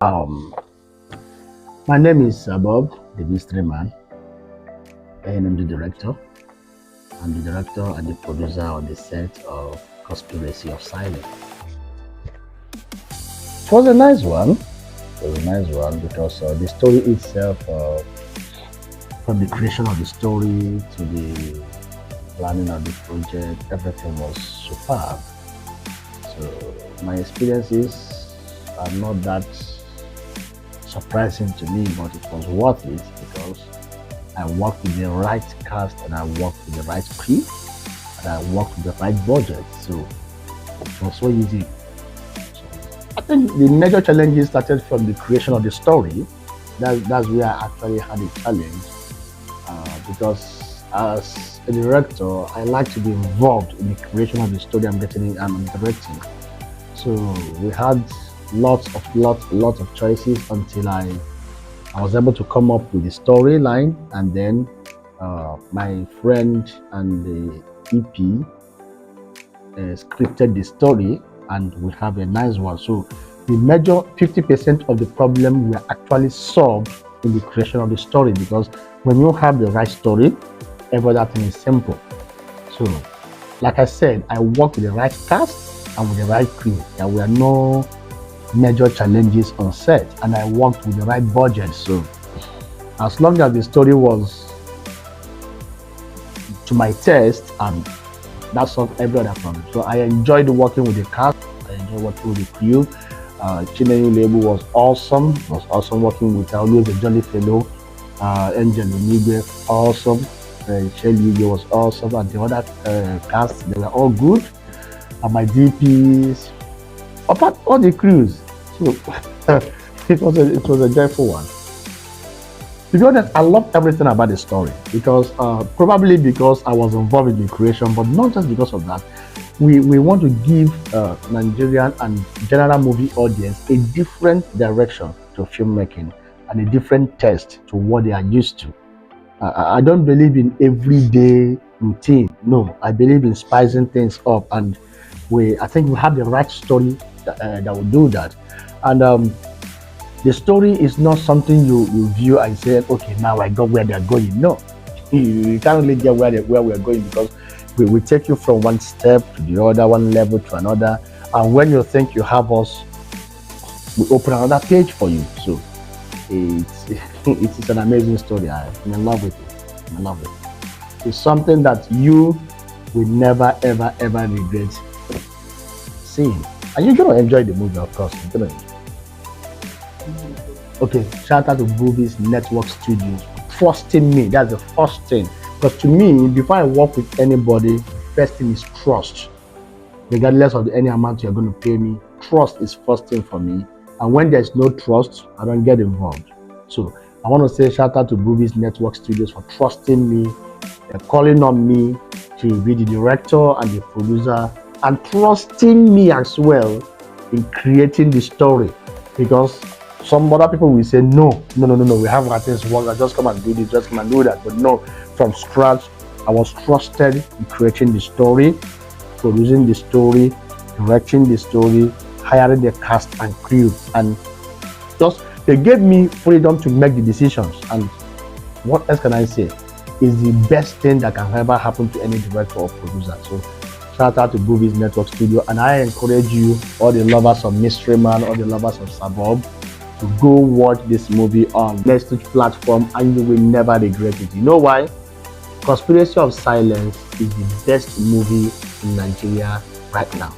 Um, my name is Bob, the mystery man, and I'm the director. I'm the director and the producer on the set of Conspiracy of Silence. It was a nice one. It was a nice one because the story itself, from the creation of the story to the planning of the project, everything was superb. So my experiences are not that surprising to me, but it was worth it because I worked with the right cast and I worked with the right crew and I worked with the right budget. So it was so easy. So I think the major challenges started from the creation of the story. That's where I actually had a challenge because as a director, I like to be involved in the creation of the story I'm directing. So we had lots of choices until I was able to come up with the storyline, and then my friend and the EP scripted the story, and we have a nice one. So the major 50% of the problem were actually solved in the creation of the story because when you have the right story, every other thing is simple. So, like I said, I work with the right cast and with the right crew. There were no major challenges on set, and I worked with the right budget. So, as long as the story was to my taste, and that solved every other problem. So I enjoyed working with the cast. I enjoyed working with the crew. Chinenye Ulegbu was awesome. It was awesome working with her. Always a jolly fellow. Angel Onigwe, awesome. Shelly Uge was awesome, and the other cast, they were all good. And my DPs, apart all the crews. So it was a joyful one. To be honest, I love everything about the story because probably because I was involved in the creation, but not just because of that. We want to give Nigerian and general movie audience a different direction to filmmaking and a different taste to what they are used to. I don't believe in everyday routine. No, I believe in spicing things up, and I think we have the right story that will do that. And the story is not something you view and say, okay, now I got where they're going. No, you can't really get where we're going because we take you from one step to the other, one level to another. And when you think you have us, we open another page for you. So it's it's an amazing story. I'm in love with it. I'm in love with it. It's something that you will never ever regret seeing. And you're gonna enjoy the movie, of course. You're gonna enjoy. Okay, shout out to Boobies Network Studios for trusting me. That's the first thing. Because to me, before I work with anybody, the first thing is trust. Regardless of any amount you're going to pay me, trust is first thing for me. And when there's no trust, I don't get involved. So I want to say shout out to Boobies Network Studios for trusting me, calling on me to be the director and the producer, and trusting me as well in creating the story. Because some other people will say, no, we have things wrong, just come and do this, just come and do that. But no, from scratch, I was trusted in creating the story, producing the story, directing the story, hiring the cast and crew. And just, they gave me freedom to make the decisions. And what else can I say? Is the best thing that can ever happen to any director or producer. So shout out to Boobies Network Studio. And I encourage you, all the lovers of Mystery Man, all the lovers of Sabob, to go watch this movie on Netflix platform, and you will never regret it. You know why? Conspiracy of Silence is the best movie in Nigeria right now.